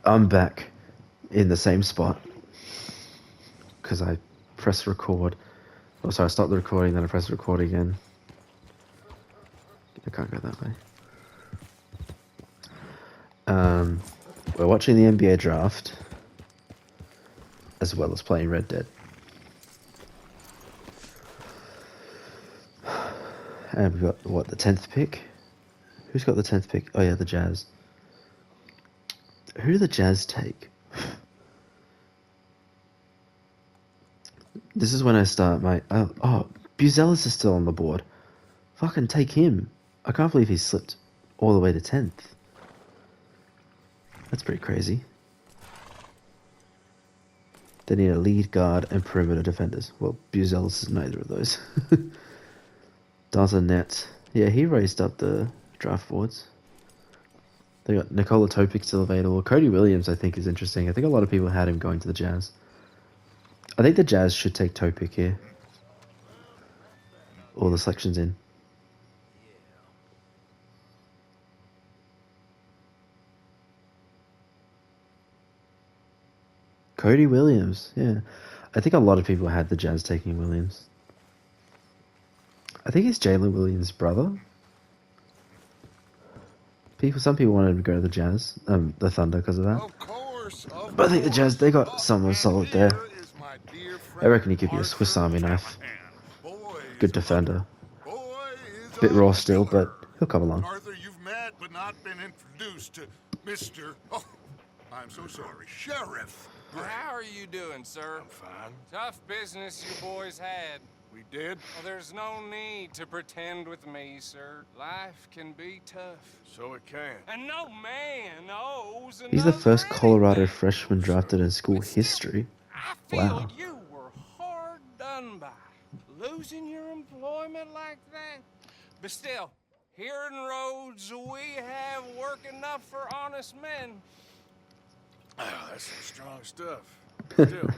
I'm back in the same spot because I pressed record. Oh, sorry, I stopped the recording, then I pressed record again. I can't go that way. We're watching the NBA draft as well as playing Red Dead. And we've got, what, the 10th pick? Who's got the 10th pick? Oh yeah, the Jazz. Who do the Jazz take? This is when I start my... Oh, Buzelis is still on the board. Fucking take him. I can't believe he slipped all the way to 10th. That's pretty crazy. They need a lead guard and perimeter defenders. Well, Buzelis is neither of those. Doesn't net. Yeah, he raised up the draft boards. They got Nikola Topic still available. Cody Williams, I think, is interesting. I think a lot of people had him going to the Jazz. I think the Jazz should take Topic here. All the selections in. Cody Williams, yeah. I think a lot of people had the Jazz taking Williams. I think it's Jalen Williams' brother. Some people wanted to go to the Jazz, the Thunder, because of that. But I think the Jazz, they got someone solid there. I reckon he could be a Swiss Army knife. Good defender. Bit raw still, but he'll come along. Arthur, you've met but not been introduced to Mr. Oh, I'm so sorry, Sheriff. How are you doing, sir? I'm fine. Tough business you boys had. We did? Well, there's no need to pretend with me, sir. Life can be tough. So it can. And no man knows He's the enough first for Colorado anything. freshman drafted in school But still, history. I feel Wow. you were hard done by. Losing your employment like that. But still, here in Rhodes, we have work enough for honest men. Oh, that's some strong stuff. Still,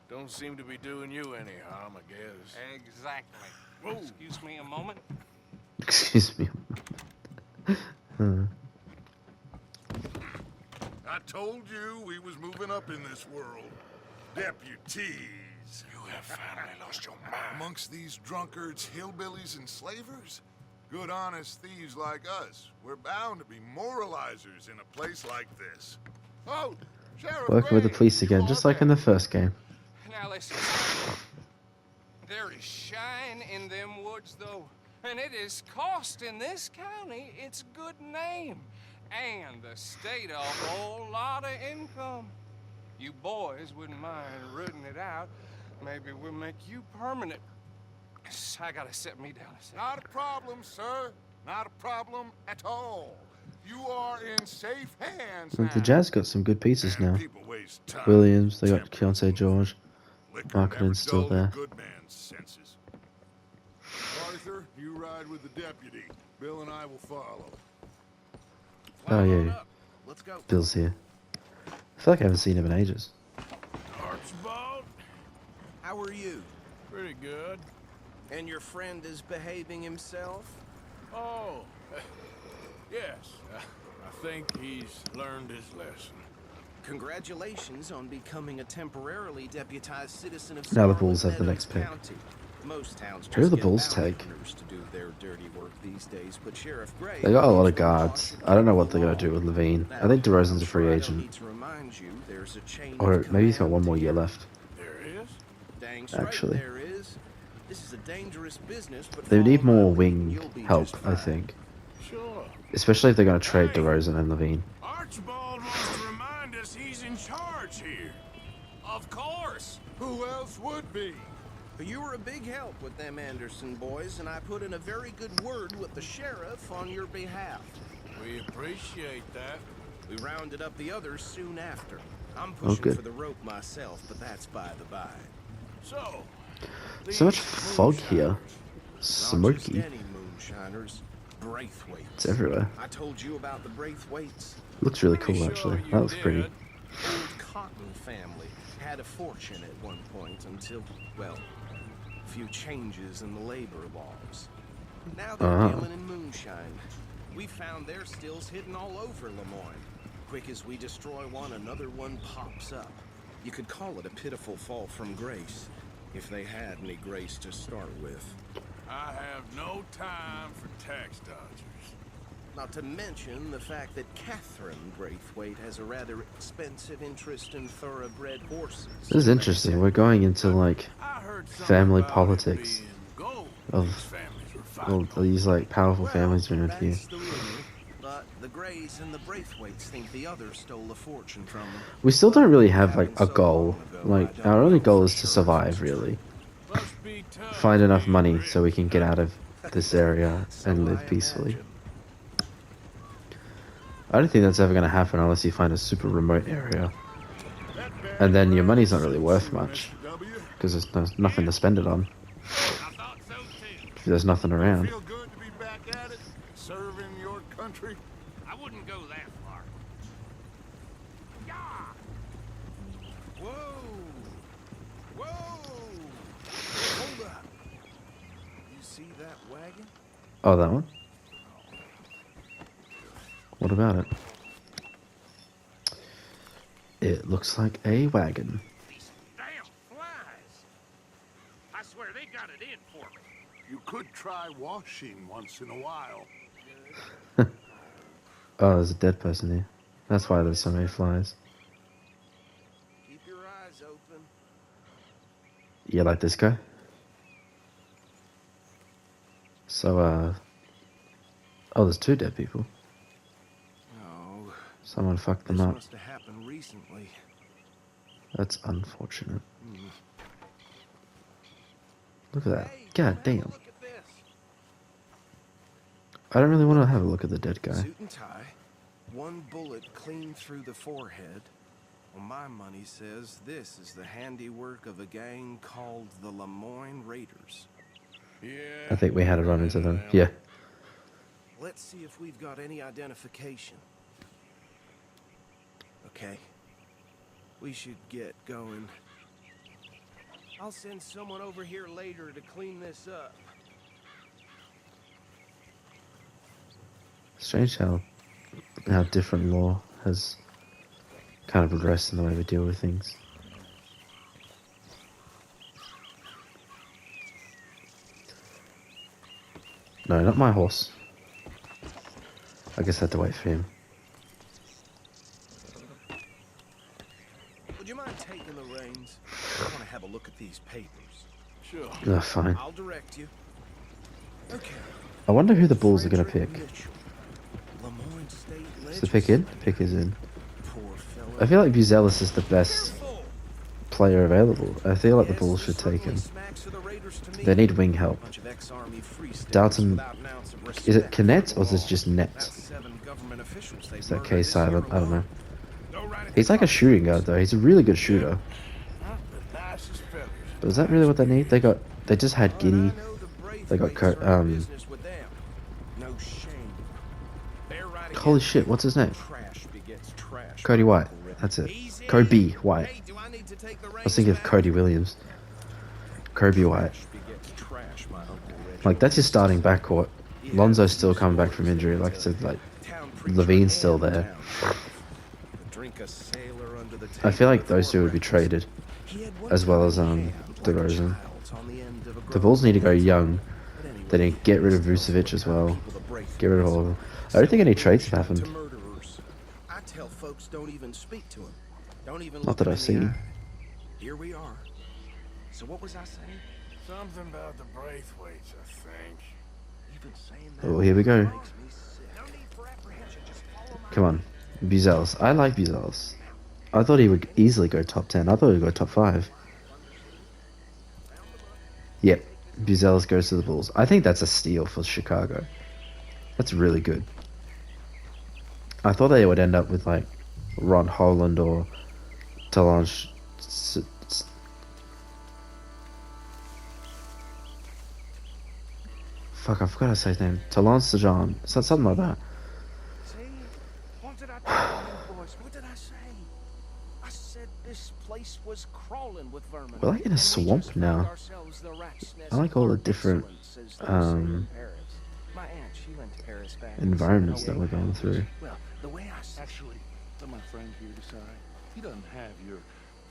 don't seem to be doing you any harm, I guess. Exactly. Whoa. Excuse me a moment. Excuse me. I told you we was moving up in this world. Deputies. You have finally lost your mind. Amongst these drunkards, hillbillies, and slavers? Good, honest thieves like us. We're bound to be moralizers in a place like this. Oh, Sheriff Working with the Ray, police again, you just are like in the back. first game. Now listen, there is shine in them woods, though, and it is costing this county its good name, and the state a whole lot of income. You boys wouldn't mind rooting it out. Maybe we'll make you permanent. I gotta set me down a second. Not a problem, sir. Not a problem at all. You are in safe hands now. The Jazz got some good pieces now. People waste time. Williams, they got Temper. Keontae George. Liquor Markman's never still dulled a there. Good man's senses. Arthur, you ride with the deputy. Bill and I will follow. Oh yeah, Let's go. Bill's here. I feel like I haven't seen him in ages. Archibald, How are you? pretty good. And your friend is behaving himself? Oh, yes. I think he's learned his lesson. Congratulations on becoming a temporarily deputized citizen of Now the Scarlet Bulls have the Meadows next pick. County. Most towns Who do just the get Bulls bounty take? hunters to do their dirty work these days, but Sheriff Gray They got a lot of believes we're guards. watching I don't know what the they're gonna law. do with Levine. Now, I think DeRozan's a I'm free sure I don't agent. need to remind you, there's a chain Or of maybe he's got command one more year here. left. There is? Dang straight actually. there is. This is a dangerous business, but They need follow my more lead, wing you'll be help, just I fine. think. Sure. Especially if they're gonna trade DeRozan and Levine. Archibald wants to remind us he's in charge here. Of course. Who else would be? But you were a big help with them Anderson boys, and I put in a very good word with the sheriff on your behalf. We appreciate that. We rounded up the others soon after. I'm pushing good. for the rope myself, but that's by the by. So, So much these fog here. moonshiners, Not just Smoky. any moonshiners. Braithwaites. It's everywhere. I told you about the Braithwaites. Looks really pretty cool sure actually. you That looks pretty. did. Old Cotton family had a fortune at one point until, well, a few changes in the labor laws. Now they're Uh-huh. dealing in moonshine. We found their stills hidden all over Lemoyne. quick as we destroy one, another one pops up. You could call it a pitiful fall from grace, if they had any grace to start with. I have no time for tax dodgers. Not to mention the fact that Catherine Braithwaite has a rather expensive interest in thoroughbred horses. This is interesting. We're going into like I heard something family about it politics being gold of these families were all fighting these like powerful families around here. That's the rumor, but the Greys and the Braithwaites think the others stole a fortune from them. We still don't really have like a goal. Like our only goal is to survive, really. Must be tough Find enough being money rich. so we can get out of this area and live peacefully. I don't think that's ever going to happen unless you find a super remote area. And then your money's not really worth much, because there's nothing to spend it on. If there's nothing around. Feel good to be back at it, serving your country. I wouldn't go that far. Whoa! Whoa! Hold up! You see that wagon? Oh, that one? What about it? It looks like a wagon. These damn flies. I swear they got it in for me. You could try washing once in a while. Oh, there's a dead person here. That's why there's so many flies. Keep your eyes open. Yeah, like this guy? So, oh, there's two dead people. Oh, Someone fucked them this up. must have happened recently. That's unfortunate. Hmm. Look at that. Hey, God come have a damn. look at this. I don't really want to have a look at the dead guy. Suit and tie, one bullet clean through the forehead. Well, my money says this is the handiwork of a gang called the Lemoyne Raiders. Yeah. I think we had to run into them. Yeah. Let's see if we've got any identification. Okay. We should get going. I'll send someone over here later to clean this up. Strange how different law has kind of progressed in the way we deal with things. No, not my horse. I guess I had to wait for him. Would you mind taking the reins? I want to have a look at these papers. Sure. No, fine. I'll direct you. Okay. I wonder who the Bulls are going to Frederick pick. Mitchell, Lemoyne State Is the pick in? Legislator. Pick is in. Poor fella. I feel like Buzelis is the best Careful. player available. I feel like the Yes, Bulls this should take certainly him. smacks of the Raiders to me. They need wing help. Bunch of ex-army freestyles Dalton, without an ounce of is it respect Canet for or is this law. just Net? That's 7 government officials they've Is that murdered K this silent? year I don't know. alone. Go right He's like a shooting guard though. He's a really good shooter. Huh? The nicest fellas. But is that really what they need? They just had But I Giddy. know the They got Braithwaites Kurt- are in business with them. No shame. They're right Holy against shit, what's his name? trash begets trash, Cody my White. Uncle Rick. That's it. Easy. Kobe White. Hey, do I need to take the I was thinking of reins Cody back? Williams. Kobe White. Trash begets trash, my Uncle Rick. Like, that's your starting backcourt. Lonzo's still coming back from injury. Like I said, like, Levine's still there. I feel like those two would be traded, as well as, DeRozan. The Bulls need to go young. They need to get rid of Vucevic as well. Get rid of all of them. I don't think any trades have happened. I tell folks don't even speak to him. Don't even Not look that him I've in the seen. eye. Here we are. So what was I saying? Something about the Braithwaites, I think. You've been saying that. Oh, here we go. Makes me sick. No need for apprehension. Just follow my Come on. Buzelis. I like Buzelis. I thought he would easily go top 10. I thought he would go top 5. Yep. Buzelis goes to the Bulls. I think that's a steal for Chicago. That's really good. I thought they would end up with like Ron Holland or Talanj. Fuck, I forgot how to say his name. Talon Sajan. Something like that. See? What did I tell you, boys? What did I say? I said this place was crawling with vermin. We're like in a And we swamp just now. found ourselves the rat's nest I like all the of different, excellence, as they say in um, Paris. My aunt, she went to Paris back in environments that we're 708. going through. Well, the way I actually, Let my friend here decide. He doesn't have your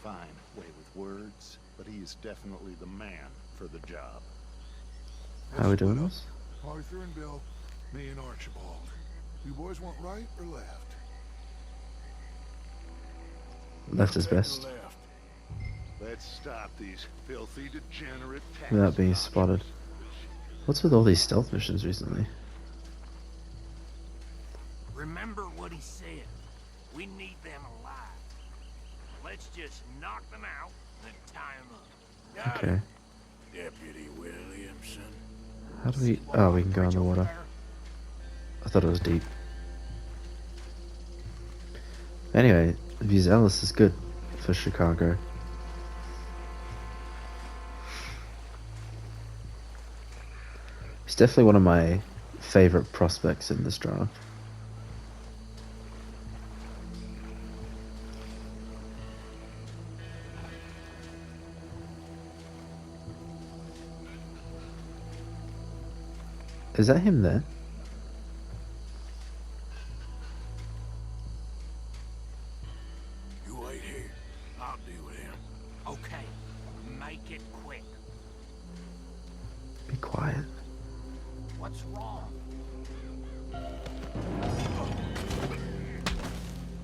fine way with words, but he is definitely the man for the job. How are we doing this? Arthur and Bill, me and Archibald. You boys want right or left? Left is best. Left. Let's stop these filthy, degenerate tax Without being dodgers. spotted. What's with all these stealth missions recently? Remember what he said. We need them alive. Let's just knock them out and tie them up. Okay. Deputy Williamson. How do we... Oh, we can go in the water. I thought it was deep. Anyway, Vizelis is good for Chicago. He's definitely one of my favorite prospects in this draft. Is that him there? You wait here. I'll deal with him. Okay. Make it quick. Be quiet. What's wrong?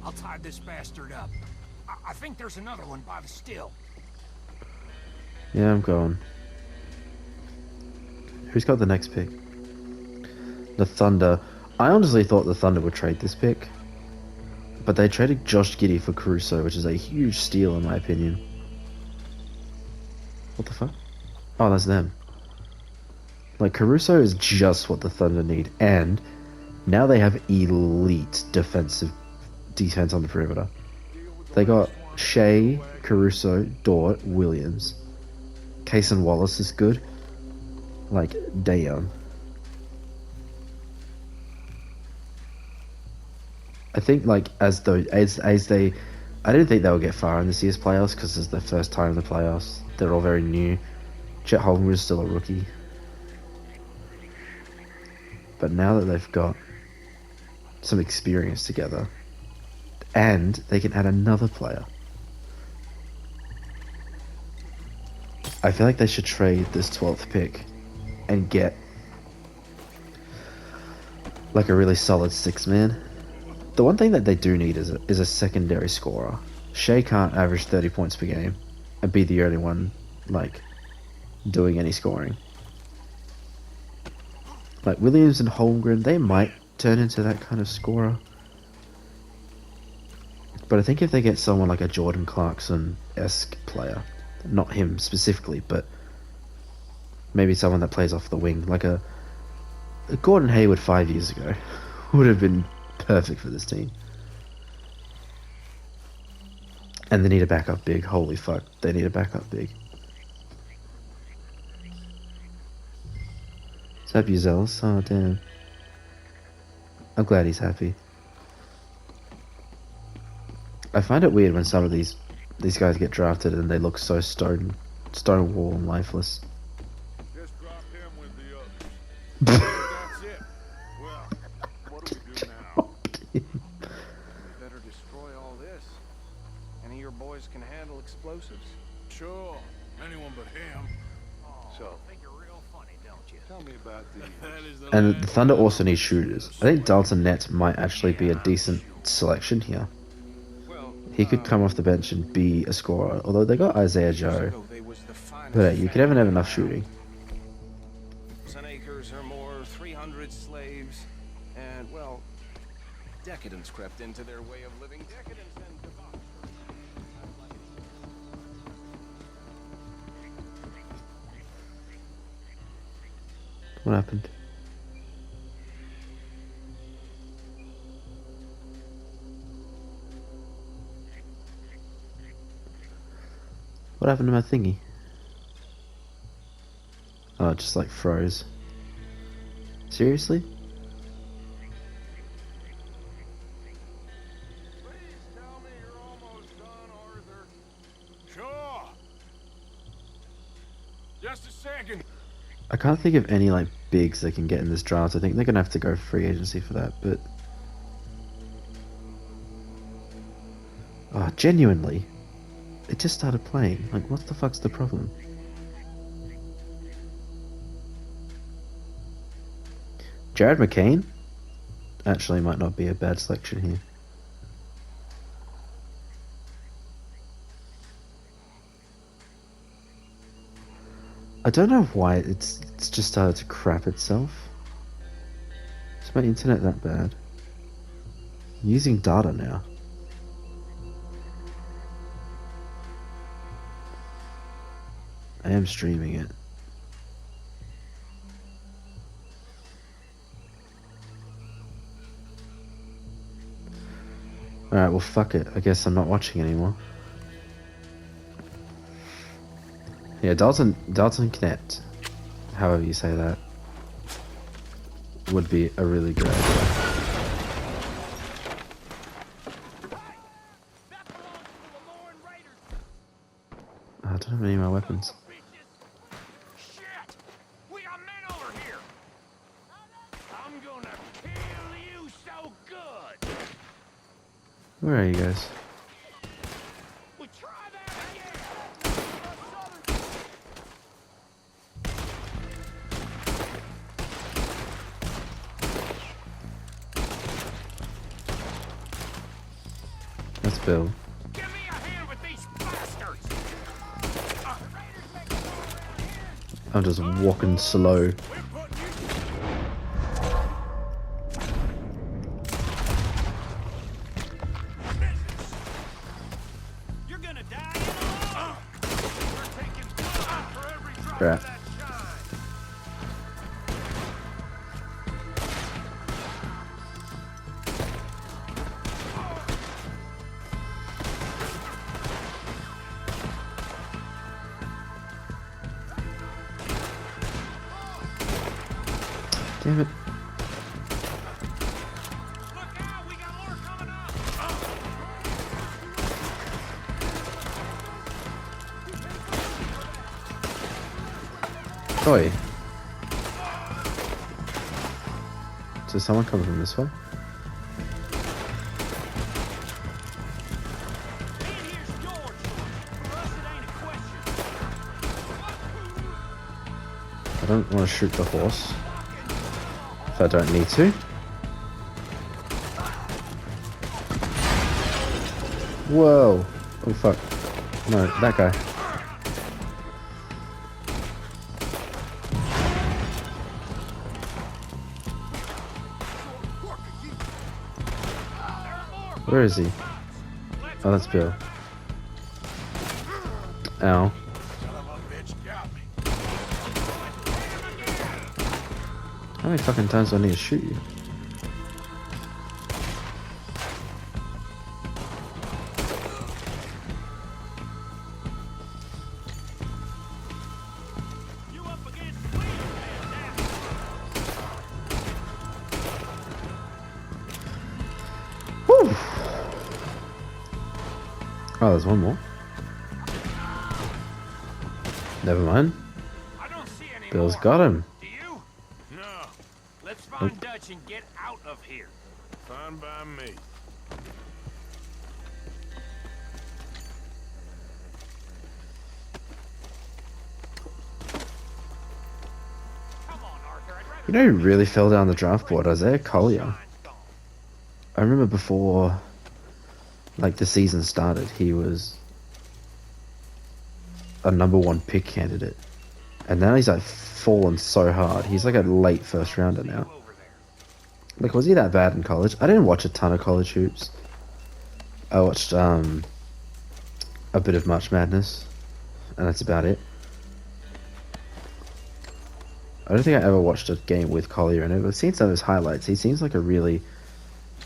I'll tie this bastard up. I think there's another one by the still. Yeah, I'm going. Who's got the next pick? The Thunder. I honestly thought the Thunder would trade this pick. But they traded Josh Giddey for Caruso, which is a huge steal in my opinion. What the fuck? Oh, that's them. Like, Caruso is just what the Thunder need. And now they have elite defense on the perimeter. They got Shea, Caruso, Dort, Williams. Cason Wallace is good. Like, damn. I think, like, as they, I didn't think they would get far in this year's playoffs because it's their first time in the playoffs. They're all very new. Chet Holmgren is still a rookie. But now that they've got some experience together, and they can add another player, I feel like they should trade this 12th pick and get like a really solid 6-man. The one thing that they do need is a secondary scorer. Shea can't average 30 points per game and be the only one, like, doing any scoring. Like, Williams and Holmgren, they might turn into that kind of scorer. But I think if they get someone like a Jordan Clarkson-esque player, not him specifically, but maybe someone that plays off the wing, like a Gordon Hayward 5 years ago, would have been perfect for this team. And they need a backup big. Holy fuck, they need a backup big. Is that Buzelis? Oh damn. I'm glad he's happy. I find it weird when some of these guys get drafted and they look so stone wall and lifeless. Just drop him with the others. That's it. Well, what do we do now? We better destroy all this. Any of your boys can handle explosives. Sure, anyone but him. So, Think you're real funny, don't you? tell me about the... And the Thunder also need shooters. I think Dalton Nett might actually be a decent selection here. He could come off the bench and be a scorer, although they got Isaiah Joe. But hey, you could have enough shooting. 1,000 acres or more, 300 slaves, and, well, decadence crept into their way of living. Decadence and debauchery. What happened? What happened to my thingy? Oh, it just like froze. Seriously? Please tell me you're almost done, Arthur. Sure. Just a second. I can't think of any like bigs they can get in this draft. I think they're gonna have to go free agency for that, but Oh, genuinely. It just started playing. Like, what the fuck's the problem? Jared McCain? Actually, might not be a bad selection here. I don't know why it's just started to crap itself. Is my internet that bad? I'm using data now. I am streaming it. Alright, well fuck it. I guess I'm not watching anymore. Yeah, Dalton Connect, however you say that, would be a really good idea. I don't have any of my weapons. Shit! We got men over here! I'm gonna kill you so good! Where are you guys? We try that again! That's Bill. Give me a hand with these bastards! I'm just walking slow. We're putting you... You're gonna die in a row! We're taking blood for every drop Crap. of that shine! Damn it. Look out! We got more coming up! Oi. So someone coming from this way? And here's George. For us, it ain't a question. I don't want to shoot the horse. If I don't need to. Whoa. Oh fuck. No, that guy. Where is he? Oh, that's Bill. Ow. How many fucking times do I need to shoot you? You up against Cleveland now. Whew. Oh, there's one more. Never mind. I don't see any Bill's more. got him. Do you? No. Let's find Dutch and get out of here. Fine by me. Come on, Arthur. I'd rather You know who really fell down the draft board? Isaiah Collier. shine's gone. I remember before, like, the season started, he was a #1 pick candidate. And now he's, like, fallen so hard. He's, like, a late first rounder now. Over there. Like, was he that bad in college? I didn't watch a ton of college hoops. I watched, a bit of March Madness. And that's about it. I don't think I ever watched a game with Collier in it, but I've seen some of his highlights. He seems like a really,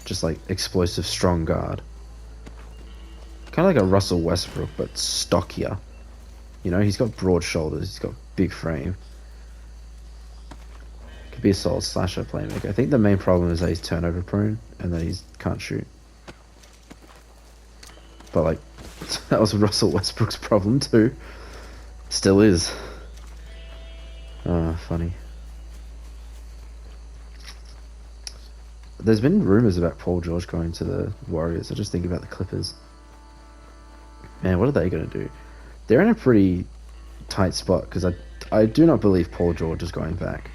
just like, explosive, strong guard. Kind of like a Russell Westbrook, but stockier. You know, he's got broad shoulders, he's got big frame. Could be a solid slasher playmaker. I think the main problem is that he's turnover prone, and that he can't shoot. But, like, that was Russell Westbrook's problem too. Still is. Funny. There's been rumors about Paul George going to the Warriors. I just think about the Clippers. man, what are they going to do? They're in a pretty tight spot because I do not believe Paul George is going back.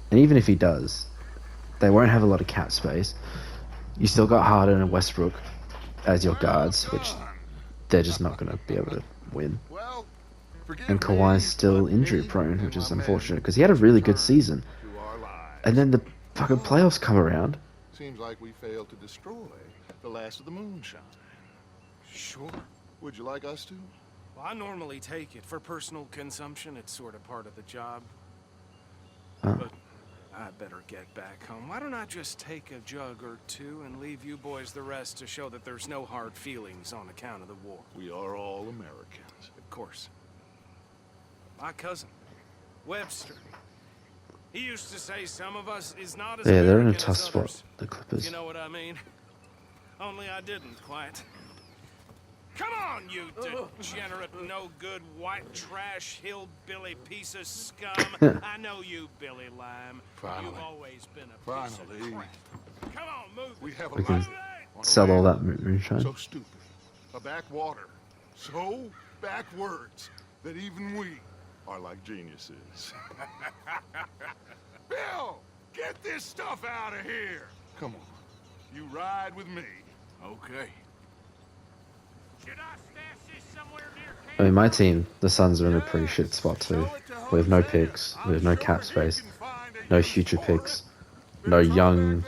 And even if he does, they won't have a lot of cap space. You still got Harden and Westbrook as your guards, which they're just not going to be able to win. Well, forgive And me, Kawhi's still but injury maybe prone, which is my men unfortunate because he had a really good season. to our lives. And then the fucking playoffs come around. Seems like we failed to destroy the last of the moonshine. Sure. Would you like us to? Well, I normally take it. For personal consumption, it's sort of part of the job. Oh. But I better get back home. Why don't I just take a jug or two and leave you boys the rest to show that there's no hard feelings on account of the war? We are all Americans. Of course. My cousin, Webster. He used to say some of us is not as Yeah, they're in a American tough as spot, others. the Clippers. You know what I mean? Only I didn't quite. Come on, you degenerate, no-good, white trash, hillbilly piece of scum. I know you, Billy Lime. Finally. You've always been a piece Finally. of crap. Come on, move We it. have a We can lot on sell the all land. that moonshine. So stupid. A backwater. So backwards that even we are like geniuses. Bill, get this stuff out of here. Come on. You ride with me. Okay. Should I stash this somewhere near camp? I mean, my team, the Suns, are in a pretty shit spot too. We have no picks, we have no cap space, no future picks, no young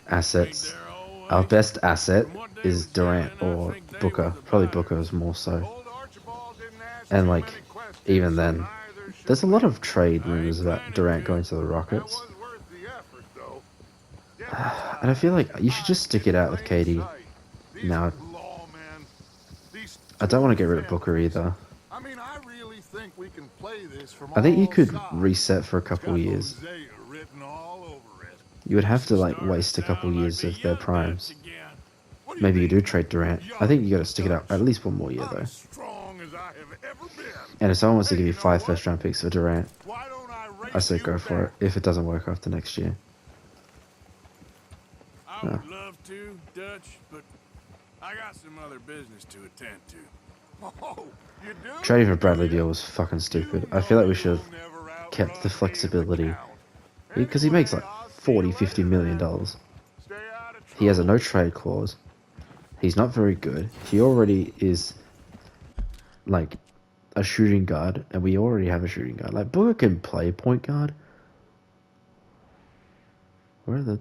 assets. Our best asset is Durant or Booker. Probably Booker is more so. And like, even then, there's a lot of trade rumors about Durant going to the Rockets. And I feel like you should just stick it out with KD now. I don't want to get rid of Booker either. I mean, I really think we can play this from I think you all could sides. reset for a It's couple got years. Hosea written all over it. You would have to like waste a couple years of their primes. What do Maybe you mean? do trade Durant. I think you got to stick it out at least one more year I'm though. as strong as I have ever been. And if someone wants to give Hey, you you know 5 what? first-round picks for Durant, Why don't I race I say you go for it. back? If it doesn't work after next year. I would love to, Dutch, but I got some other business to attend to. Oh, you do? Trading for Bradley Beal was fucking stupid. I feel like we should have Never kept outrun the flexibility. the count. Because he makes like 40, 50 million dollars. Stay out of He has a trouble. no trade clause. He's not very good. He already is like a shooting guard, and we already have a shooting guard. Like Booker can play point guard. Where are the?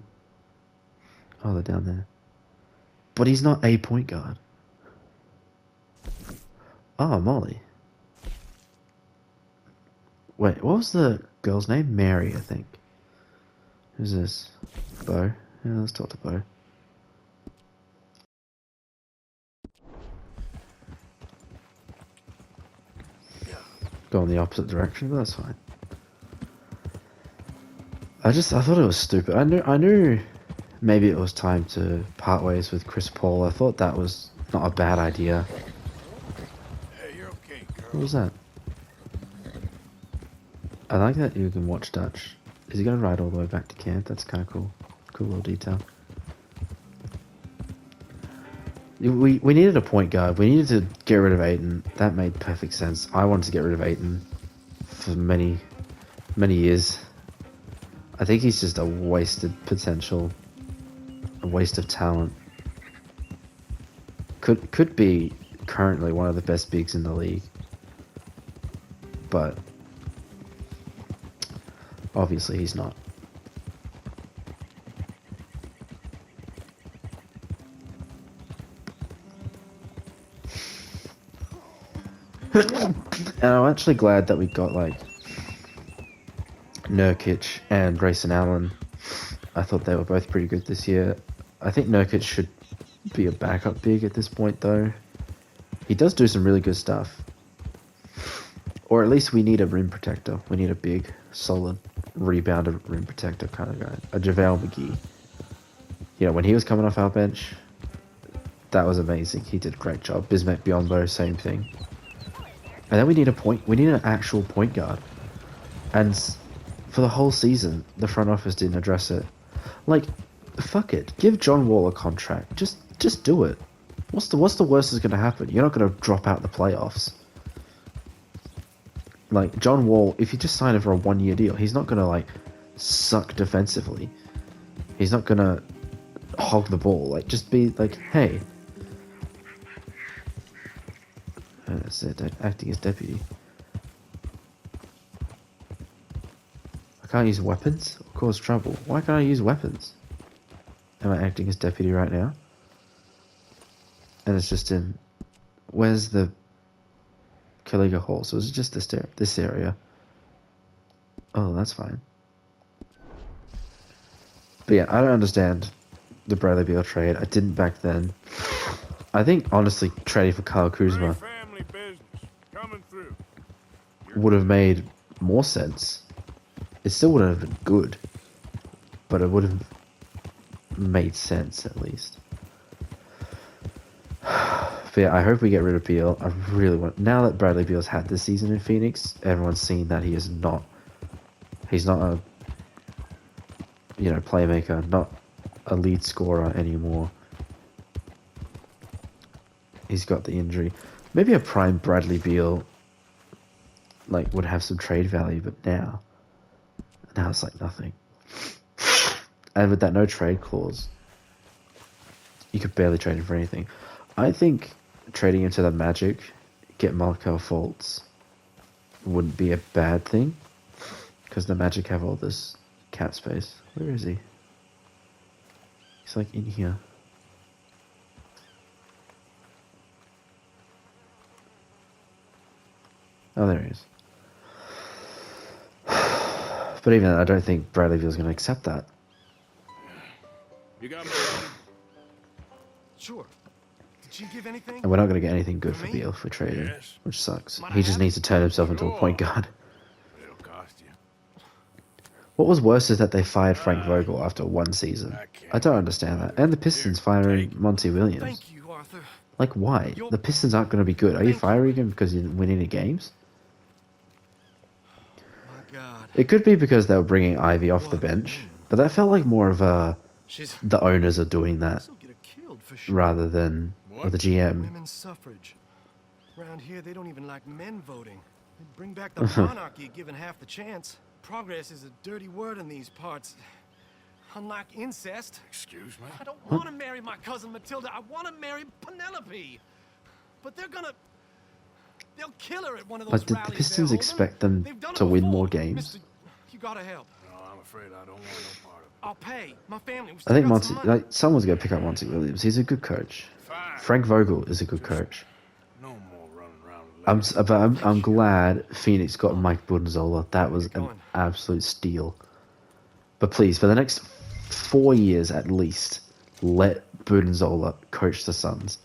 Oh, they're down there. But he's not a point guard. Oh, Molly. Wait, what was the girl's name? Mary, I think. Who's this? Bo. Yeah, let's talk to Bo. Go in the opposite direction, but that's fine. I thought it was stupid. I knew maybe it was time to part ways with Chris Paul. I thought that was not a bad idea. Hey, you're okay, girl. What was that? I like that you can watch Dutch. Is he gonna ride all the way back to camp? That's kind of cool. Cool little detail. We needed a point guard. We needed to get rid of Ayton. That made perfect sense. I wanted to get rid of Ayton for many years. I think he's just a wasted potential, a waste of talent. Could be currently one of the best bigs in the league, but obviously he's not. And I'm actually glad that we got like Nurkic and Grayson Allen. I thought they were both pretty good this year. I think Nurkic should be a backup big at this point though. He does do some really good stuff. Or at least we need a rim protector. We need a big, solid, rebounder rim protector kind of guy. A JaVale McGee. You know, when he was coming off our bench, that was amazing. He did a great job. Bismack Biyombo, same thing. And then we need an actual point guard. And for the whole season, the front office didn't address it. Like, fuck it. Give John Wall a contract. Just do it. What's the worst that's going to happen? You're not going to drop out the playoffs. Like, John Wall, if you just sign him for a 1-year deal, he's not going to, like, suck defensively. He's not going to hog the ball. Like, just be like, hey. That's it, acting as deputy. I can't use weapons? Cause trouble. Why can't I use weapons? Am I acting as deputy right now? And it's just in... Where's the... Caliga Hall? So it's just this area. Oh, that's fine. But yeah, I don't understand the Bradley Beal trade. I didn't back then. I think, honestly, trading for Kyle Kuzma Family business coming through. would have made more sense. It still wouldn't have been good, but it would have made sense at least. But yeah, I hope we get rid of Beal. I really want... Now that Bradley Beal's had this season in Phoenix, everyone's seen that he is not... He's not a... You know, playmaker, not a lead scorer anymore. He's got the injury. Maybe a prime Bradley Beal, like, would have some trade value, but now it's like nothing. And with that no trade clause, you could barely trade him for anything. I think trading him to the Magic, get Markel Fultz, wouldn't be a bad thing, because the Magic have all this cap space. Where is he? He's like in here. Oh, there he is. But even then, I don't think Bradley Beal's going to accept that. You got me. Sure. Did she give anything? And we're not going to get anything good For for me? Beal if we trade him, Yes. which sucks. Might He just have needs to turn himself into a point guard. It'll cost you. What was worse is that they fired Frank Vogel after 1 season. I don't understand that. And the Pistons firing Monty Williams. Thank you, Arthur. Like, why? The Pistons aren't going to be good. Are you firing him because you didn't win any games? My God. It could be because they were bringing Ivy off the bench, but that felt like more of a... She's The owners are doing that she'll get her killed for sure. rather than or the GM. Women's suffrage. Around here, they don't even like men voting. They bring back the monarchy, given half the chance. Progress is a dirty word in these parts. Unlike incest. Excuse me? I don't want to marry my cousin Matilda. I want to marry Penelope. But they'll kill her at one of those Like, did the rallies Pistons they're expect holding. them They've done it to win before. more games? Mister, you gotta help. No, I'm afraid I don't want no part of it. I'll pay. My family. we I still think got Monty, some money. like, someone's going to pick up Monty Williams. He's a good coach. Fine. Frank Vogel is a good coach. No more running around. I'm glad Phoenix got Mike Budenzola. That was an absolute steal. But please, for the next 4 years at least, let Budenzola coach the Suns.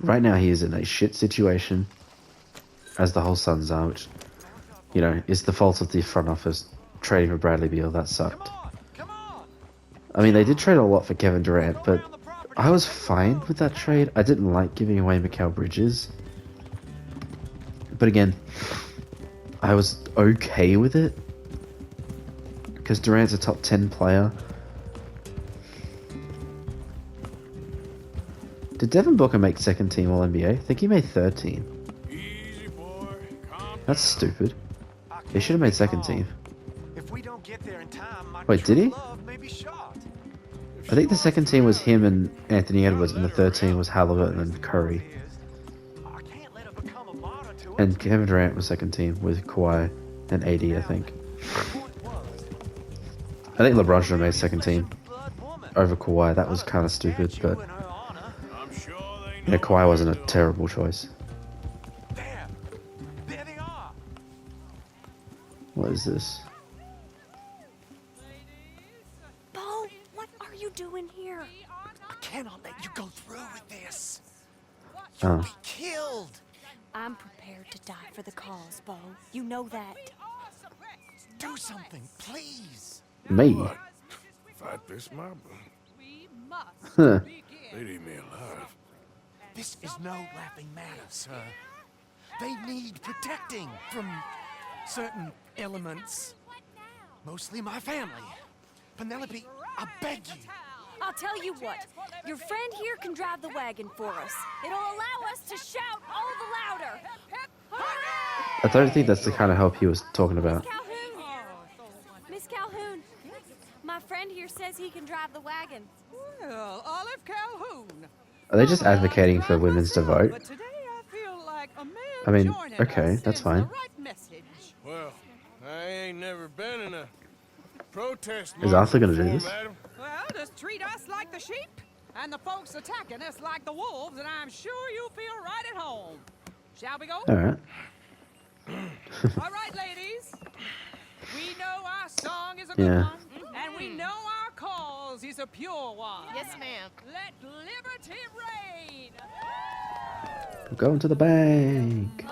Right now he is in a shit situation, as the whole Suns are, which, you know, is the fault of the front office trading for Bradley Beal. That sucked. I mean, they did trade a lot for Kevin Durant, but I was fine with that trade. I didn't like giving away Mikal Bridges. But again, I was okay with it. Because Durant's a top 10 player. Did Devin Booker make second team All NBA? I think he made third team. Easy, boy. Calm That's stupid. He should have made second team. If we don't get there in time, my Wait, did he? love may be shot. I think the second team was him and Anthony Edwards, and the third team was Halliburton and Curry. I can't let her become a martyr to it. And Kevin Durant was second team with Kawhi and AD, I think. I think LeBron should have made second team over Kawhi. That was kind of stupid, but I'm sure they yeah, Kawhi wasn't a terrible choice. There they are. What is this? Bo, what are you doing here? I cannot let you go through with this. Oh. Be killed. I'm prepared to die for the cause, Bo. You know that. Do something, please. Me? What? Fight this mob? Huh. They'd eat me alive. This is no laughing matter, sir. They need protecting from certain elements. Mostly my family. Penelope, I beg you, I'll tell you what. Your friend here can drive the wagon for us. It'll allow us to shout all the louder. I don't think that's the kind of help he was talking about. Miss Calhoun. My friend here says he can drive the wagon. Well, Olive Calhoun. Are they just advocating for women to vote? But today I feel like a man I mean, joining okay, us that's sends fine. the right message. Well, I ain't never been in a protest Is Arthur gonna do before, this? madam. Well, just treat us like the sheep, and the folks attacking us like the wolves, and I'm sure you'll feel right at home. Shall we go? Alright. All right, ladies. We know our song is a good Yeah. one, and we know our cause is a pure one. Yes, ma'am. Let liberty reign. We're going to the bank.